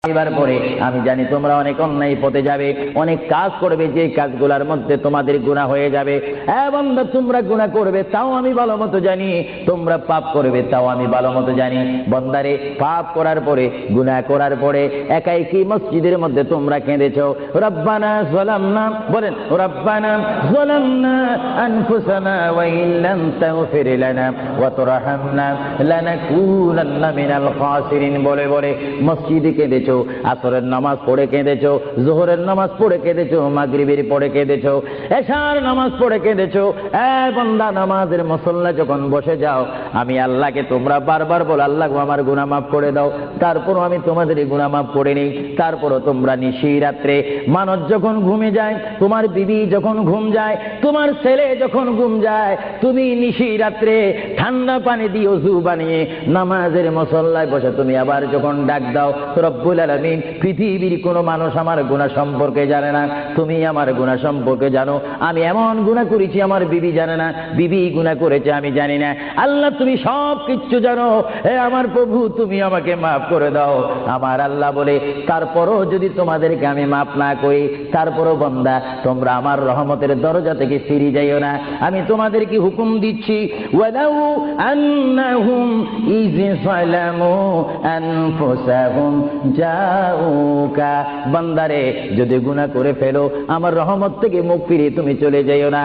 এবার পরে আমি জানি তোমরা অনেক অন্যায় পথে যাবে, অনেক কাজ করবে, যে কাজগুলোর মধ্যে তোমাদের গুনাহ হয়ে যাবে। বান্দা, তোমরা গুনাহ করবে তাও আমি ভালো মতো জানি, তোমরা পাপ করবে তাও আমি ভালো মতো জানি। বান্দারে, পাপ করার পরে, গুনাহ করার পরে একাই কি মসজিদের মধ্যে তোমরা কেঁদেছো, রব্বানা যালামনা, বলেন রব্বানা যালামনা আনফুসানা ওয়া ইল্লাম তাগফির লানা ওয়া তুরহামনা লানাকুনান্না মিনাল খাসিরিন বলে বলে মসজিদে কেঁদেছো। আসরের নামাজ পড়ে কেঁদেছো, যোহরের নামাজ পড়ে কেঁদেছো, মাগরিবের পড়ে কেঁদেছো, এশার নামাজ পড়ে কেঁদেছো। বান্দা, নামাজের মুসল্লা যখন বসে যাও, আমি আল্লাহকে তোমরা বারবার বলো, আল্লাহ আমার গুনাহ মাফ করে দাও। তারপরও আমি তোমাদের গুনাহ মাফ করে নিই। তারপরও তোমরা নিশি রাত্রে, মানুষ যখন ঘুমে যায়, তোমার বিবি যখন ঘুম যায়, তোমার ছেলে যখন ঘুম যায়, তুমি নিশি রাত্রে ঠান্ডা পানি দিয়ে ওযু বানিয়ে নামাজের মুসল্লায় বসে তুমি আবার যখন ডাক দাও, রব্বুল আলামিন, পৃথিবীর কোনো মানুষ আমার গুনাহ সম্পর্কে জানে না, তুমি আমার গুনাহ সম্পর্কে জানো। আমি এমন গুনাহ করেছি আমার বিবি জানে না, বিবি গুনাহ করেছে আমি জানি না। আল্লাহ, তুমি সব কিছু জানো। হে আমার প্রভু, তুমি আমাকে মাফ করে দাও। আমার আল্লাহ বলে, তারপরও যদি তোমাদেরকে আমি মাফ না করি, তারপরও বান্দা, তোমরা আমার রহমতের দরজা থেকে ফিরে যাইও না। আমি তোমাদেরকে হুকুম দিচ্ছি, ওয়ালাউ আন্নাহুম ইয যালামু আনফুসাহুম জাউকা, বান্দারে, যদি গুনাহ করে ফেলো, আমার রহমত থেকে মুখ ফিরিয়ে তুমি চলে যাইও না।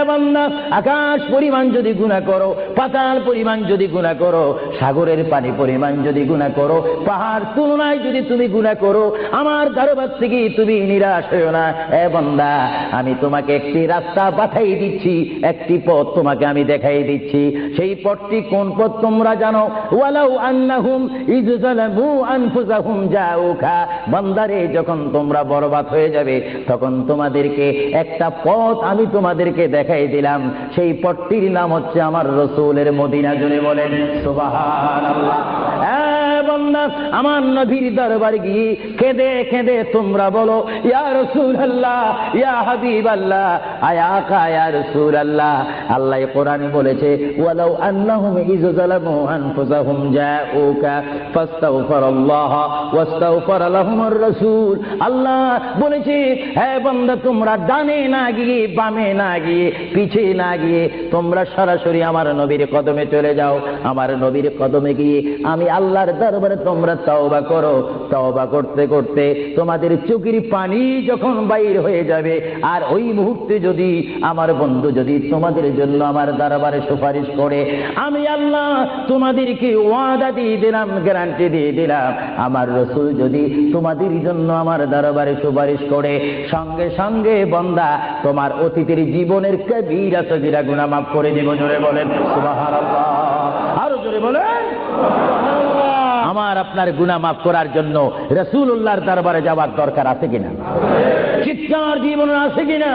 বান্দা, আকাশ পরিমাণ যদি গুনাহ করো, পাতাল পরিমাণ যদি গুনাহ করো, সাগরের পানি পরিমাণ যদি গুনাহ করো, পাহাড় তুলনায় যদি তুমি গুনাহ করো, আমার দরবার থেকে তুমি নিরাশ হইও না। বান্দা, আমি তোমাকে একটি রাস্তা পাঠাই দিচ্ছি, একটি পথ তোমাকে আমি দেখাই দিচ্ছি। সেই পথটি কোন পথ তোমরা জানো? ওয়ালাউ আন্নাহুম ইয যালামু আনফুসাহুম জাউকা, বান্দারে, যখন তোমরা বরবাদ হয়ে যাবে, তখন তোমাদেরকে একটা পথ আমি তোমাদেরকে দেখাই দিলাম। সেই পথটির নাম হচ্ছে আমার রাসূলের মদিনা। জুড়ে বলেন সুবহানাল্লাহ। বান্দা, আমার নবীর দরবার গিয়ে কেঁদে কেঁদে তোমরা বলো, ইয়া রাসূলুল্লাহ, ইয়া হাবিবাল্লাহ, আয়া আকা, ইয়া রাসূলুল্লাহ। আল্লাহ কোরআনে বলেছে, ওয়ালাউ আন্নাহুম ইয যালামু আনফুসাহুম জাউকা ফাস্তাগফিরুল্লাহ ওয়াস্তাগফার লাহুমুর রাসূল। আল্লাহ বলেছে, হে বান্দা, তোমরা ডানে না গিয়ে, বামে না গিয়ে, পিছে না গিয়ে, তোমরা সরাসরি আমার নবীর কদমে চলে যাও। আমার নবীর কদমে গিয়ে আমি আল্লাহর দরবারে তোমরা তওবা করো। তওবা করতে করতে তোমাদের চোখের পানি যখন বাইর হয়ে যাবে, আর ওই মুহূর্তে যদি আমার বন্ধু যদি তোমাদের জন্য আমার দরবারে সুপারিশ করে, আমি আল্লাহ তোমাদেরকে ওয়াদা দিয়ে দিলাম, গ্যারান্টি দিয়ে দিলাম, আমার রাসূল যদি তোমাদের জন্য আমার দরবারে সুপারিশ করে, সঙ্গে সঙ্গে বান্দা, তোমার অতীতের জীবনের কবিরা সগীরা গুনাহ মাফ করে দিব। জোরে বলেন সুবহানাল্লাহ। আরো জোরে বলেন সুবহানাল্লাহ। আমার আপনার গুনাহ মাফ করার জন্য রাসূলুল্লাহর দরবারে যাওয়ার দরকার আছে কিনা? চিৎকার জীবন আছে কিনা?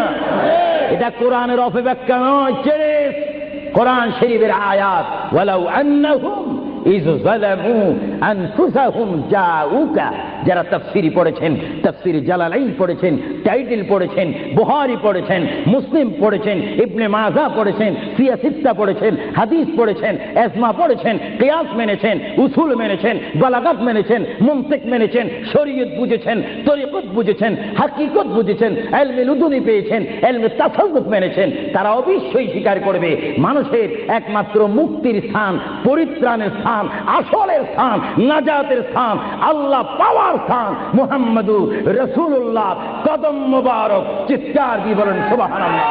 এটা কোরআনের অপব্যাখ্যা নয়, কোরআন শরীফের আয়াত। ওয়ালাউ আন্নাহুম ইয যালামু আনফুসাহুম জাউকা, যারা তাফসীর পড়েছেন, তাফসীর জালালাইন পড়েছেন, টাইটেল পড়েছেন, বুখারী পড়েছেন, মুসলিম পড়েছেন, ইবনে মাজাহ পড়েছেন, সিয়াসিত্তা পড়েছেন, হাদিস পড়েছেন, ইজমা পড়েছেন, কিয়াস মেনেছেন, উসুল মেনেছেন, বালাগাত মেনেছেন, মুনতিক মেনেছেন, শরীয়ত বুঝেছেন, তরিকত বুঝেছেন, হাকিকত বুঝেছেন, ইলমে লুদুনি পেয়েছেন, ইলমে তাসাউফ মেনেছেন, তারা অবশ্যই স্বীকার করবে মানুষের একমাত্র মুক্তির স্থান, পরিত্রাণের স্থান, আসলের স্থান, নাজাতের স্থান, আল্লাহ পাওয়ার স্থান মুহাম্মদুর রাসূলুল্লাহ কদম মুবারক। চিৎকার দিয়ে বলেন সুবহানাল্লাহ।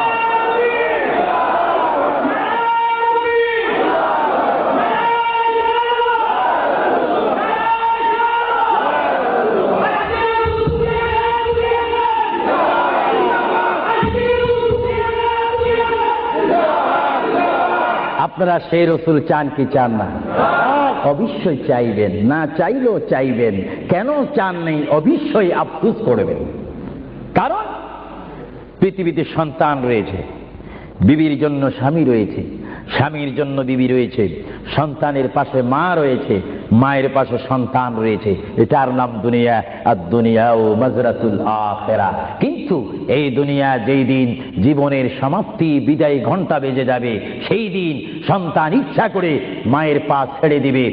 আপনারা সেই রাসূল চান কি চান না? অবশ্যই চাইবেন, না চাইলেও চাইবেন। কেন চান নেই? অবশ্যই আফসোস করবেন। কারণ পৃথিবীতে সন্তান রয়েছে, বিবির জন্য স্বামী রয়েছে, স্বামীর জন্য বিবি রয়েছে, সন্তানের পাশে মা রয়েছে, মায়ের পাশে সন্তান রয়েছে। এটার নাম দুনিয়া। আর দুনিয়া ও মাজরাতুল আখিরা। কিন্তু এই দুনিয়া যেই দিন জীবনের সমাপ্তি, বিদায় ঘন্টা বেজে যাবে, সেই দিন সন্তান ইচ্ছা করে মায়ের পা ছেড়ে দিবে।